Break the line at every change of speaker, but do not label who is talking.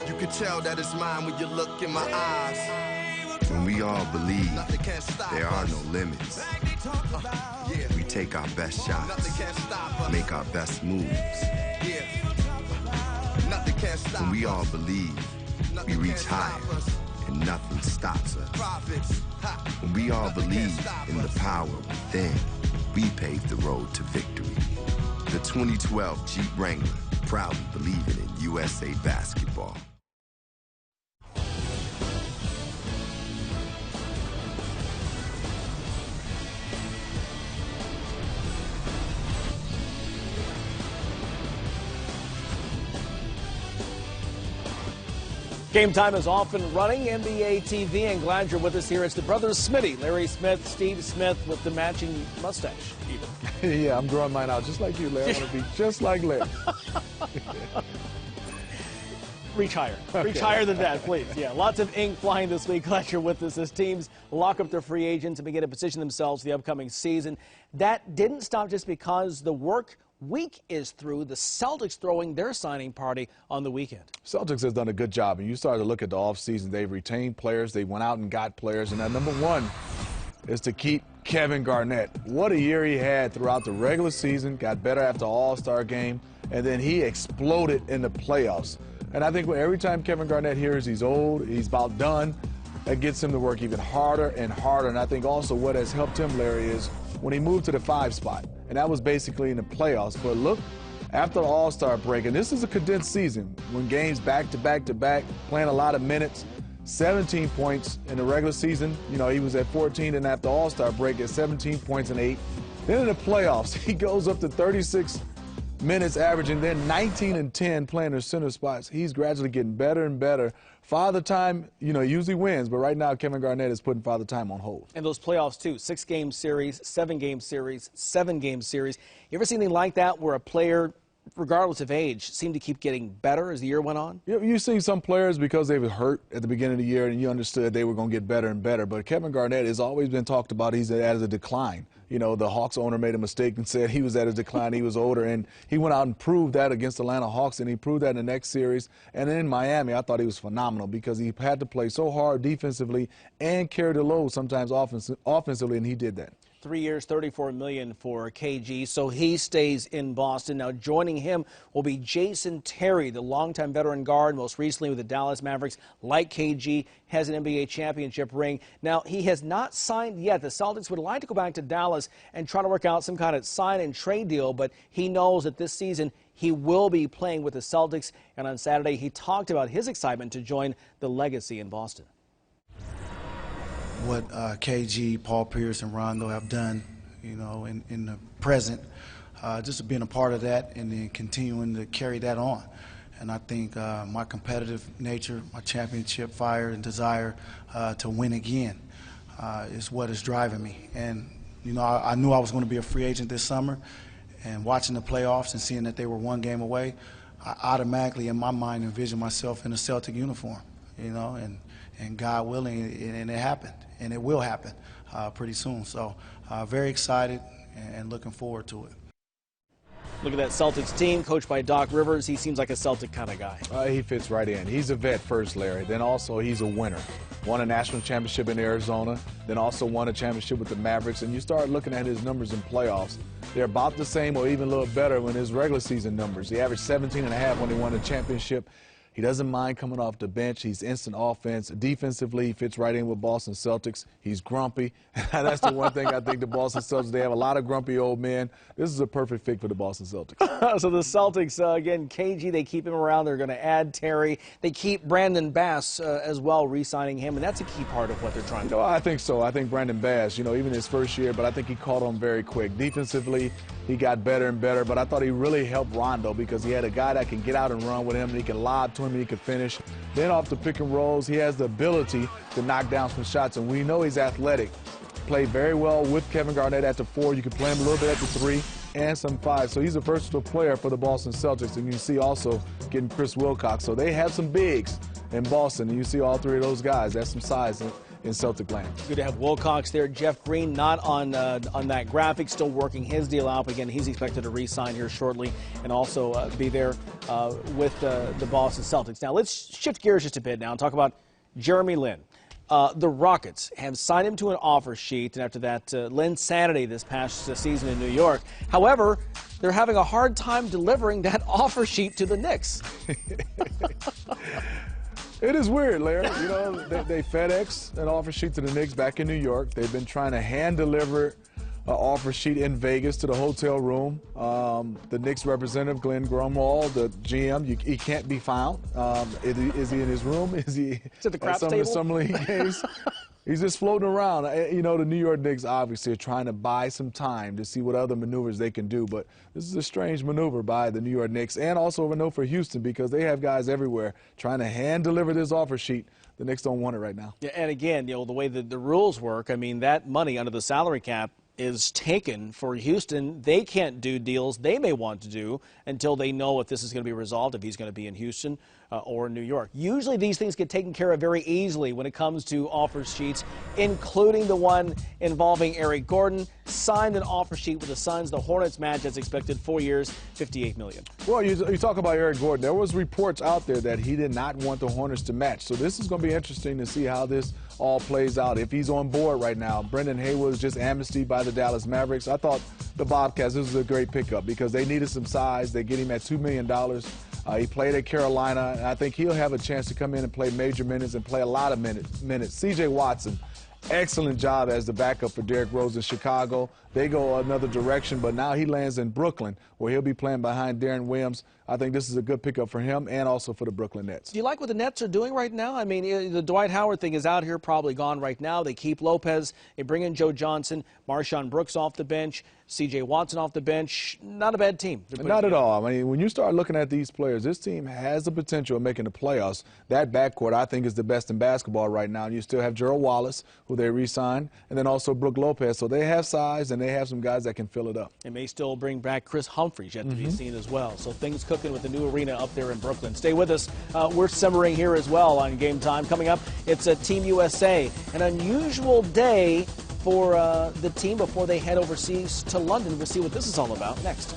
You can tell that it's mine when you look in my eyes.
When we all believe there are no limits, we take our best shots, make our best moves. When we all believe, we reach higher and nothing stops us. When we all believe in the power within, we pave the road to victory. The 2012 Jeep Wrangler, proudly believing in USA basketball.
Game time is off and running, NBA TV, and glad you're with us here. It's the brothers Smitty, Larry Smith, Steve Smith, with the matching mustache, even.
Yeah, I'm growing mine out just like you, Larry. I want to be just like Larry.
Reach higher. Reach higher than that, please. Yeah, lots of ink flying this week. Glad you're with us as teams lock up their free agents and begin to position themselves for the upcoming season. That didn't stop just because the work week is through. The Celtics throwing their signing party on the weekend.
Celtics has done a good job, and you started to look at the offseason. They've retained players. They went out and got players, and number one is to keep Kevin Garnett. What a year he had throughout the regular season, got better after All-Star game, and then he exploded in the playoffs. And I think every time Kevin Garnett hears he's old, he's about done, that gets him to work even harder and harder. And I think also what has helped him, Larry, is when he moved to the 5 spot, and that was basically in the playoffs. But look, after the All-Star break, and this is a condensed season, when games back to back to back, playing a lot of minutes, 17 points in the regular season. You know, he was at 14, and after All-Star break at 17 points and 8. Then in the playoffs, he goes up to 36 minutes averaging, then 19 and 10 playing their center spots. He's gradually getting better and better. Father Time, you know, usually wins, but right now Kevin Garnett is putting Father Time on hold.
And those playoffs, too, 6-game series, 7-game series, 7-game series. You ever seen anything like that where a player, regardless of age, seemed to keep getting better as the year went on?
You've seen some players because they were hurt at the beginning of the year and you understood they were going to get better and better. But Kevin Garnett has always been talked about. He's at a decline. You know, the Hawks owner made a mistake and said he was at a decline, he was older, and he went out and proved that against the Atlanta Hawks, and he proved that in the next series. And in Miami, I thought he was phenomenal because he had to play so hard defensively and carry the load sometimes offensively, and he did that.
3 years, $34 million for KG, so he stays in Boston. Now, joining him will be Jason Terry, the longtime veteran guard, most recently with the Dallas Mavericks. Like KG, has an NBA championship ring. Now, he has not signed yet. The Celtics would like to go back to Dallas and try to work out some kind of sign and trade deal, but he knows that this season he will be playing with the Celtics. And on Saturday, he talked about his excitement to join the legacy in Boston.
What KG, Paul Pierce, and Rondo have done, you know, in the present, just being a part of that and then continuing to carry that on. And I think my competitive nature, my championship fire and desire to win again is what is driving me. And, you know, I knew I was going to be a free agent this summer, and watching the playoffs and seeing that they were 1 game away, I automatically in my mind envisioned myself in a Celtic uniform, you know, and God willing, and it happened, and it will happen pretty soon. So very excited and looking forward to it.
Look at that Celtics team, coached by Doc Rivers. He seems like a Celtic kind of guy.
He fits right in. He's a vet first, Larry. Then also he's a winner. Won a national championship in Arizona, then also won a championship with the Mavericks. And you start looking at his numbers in playoffs. They're about the same or even a little better than his regular season numbers. He averaged 17.5 when he won the championship. He doesn't mind coming off the bench. He's instant offense. Defensively, he fits right in with Boston Celtics. He's grumpy. That's the one thing I think the Boston Celtics, they have a lot of grumpy old men. This is a perfect fit for the Boston Celtics.
So the Celtics, again, KG, they keep him around. They're going to add Terry. They keep Brandon Bass as well, re-signing him, and that's a key part of what they're trying to do.
I think so. I think Brandon Bass, you know, even his first year, but I think he caught on very quick. Defensively, he got better and better, but I thought he really helped Rondo because he had a guy that can get out and run with him, and he can lob to him, and he can finish. Then off the pick and rolls, he has the ability to knock down some shots, and we know he's athletic. Played very well with Kevin Garnett at the 4. You can play him a little bit at the 3 and some 5. So he's a versatile player for the Boston Celtics, and you see also getting Chris Wilcox. So they have some bigs in Boston, and you see all 3 of those guys. That's some size in Celtic land.
Good to have Wilcox there. Jeff Green not on that graphic, still working his deal out. Again, he's expected to re-sign here shortly and also be there with the Boston Celtics. Now let's shift gears just a bit now and talk about Jeremy Lin. The Rockets have signed him to an offer sheet, and after that Linsanity this past season in New York. However, they're having a hard time delivering that offer sheet to the Knicks.
It is weird, Larry. You know, they FedEx an offer sheet to the Knicks back in New York. They've been trying to hand deliver an offer sheet in Vegas to the hotel room. The Knicks representative, Glenn Grunwald, the GM, he can't be found. Is he in his room? Is he
at the craps
some
table?
of the Summer League games? He's just floating around. You know, the New York Knicks obviously are trying to buy some time to see what other maneuvers they can do. But this is a strange maneuver by the New York Knicks, and also a no for Houston, because they have guys everywhere trying to hand deliver this offer sheet. The Knicks don't want it right now.
Yeah, and again, you know, the way that the rules work, I mean, that money under the salary cap is taken for Houston. They can't do deals they may want to do until they know if this is going to be resolved, if he's going to be in Houston or in New York. Usually these things get taken care of very easily when it comes to offer sheets, including the one involving Eric Gordon. Signed an offer sheet with the Suns. The Hornets match as expected, 4 years, $58 million.
Well, you talk about Eric Gordon. There was reports out there that he did not want the Hornets to match. So this is going to be interesting to see how this all plays out. If he's on board right now, Brendan Haywood was just amnestied by the Dallas Mavericks. I thought the Bobcats, this was a great pickup because they needed some size. They get him at $2 million. He played at Carolina, and I think he'll have a chance to come in and play major minutes and play a lot of minutes. C.J. Watson, excellent job as the backup for Derrick Rose in Chicago. They go another direction, but now he lands in Brooklyn, where he'll be playing behind Darren Williams. I think this is a good pickup for him and also for the Brooklyn Nets.
Do you like what the Nets are doing right now? I mean, the Dwight Howard thing is out here, probably gone right now. They keep Lopez. They bring in Joe Johnson, Marshawn Brooks off the bench, C.J. Watson off the bench. Not a bad team.
Not at all. I mean, when you start looking at these players, this team has the potential of making the playoffs. That backcourt, I think, is the best in basketball right now. You still have Gerald Wallace, who they re-signed, and then also Brook Lopez. So they have size, and they have some guys that can fill it up.
They may still bring back Chris Humphries, yet to be seen as well. So things cooking with the new arena up there in Brooklyn. Stay with us. We're simmering here as well on Game Time. Coming up, it's a Team USA. An unusual day for the team before they head overseas to London. We'll see what this is all about next.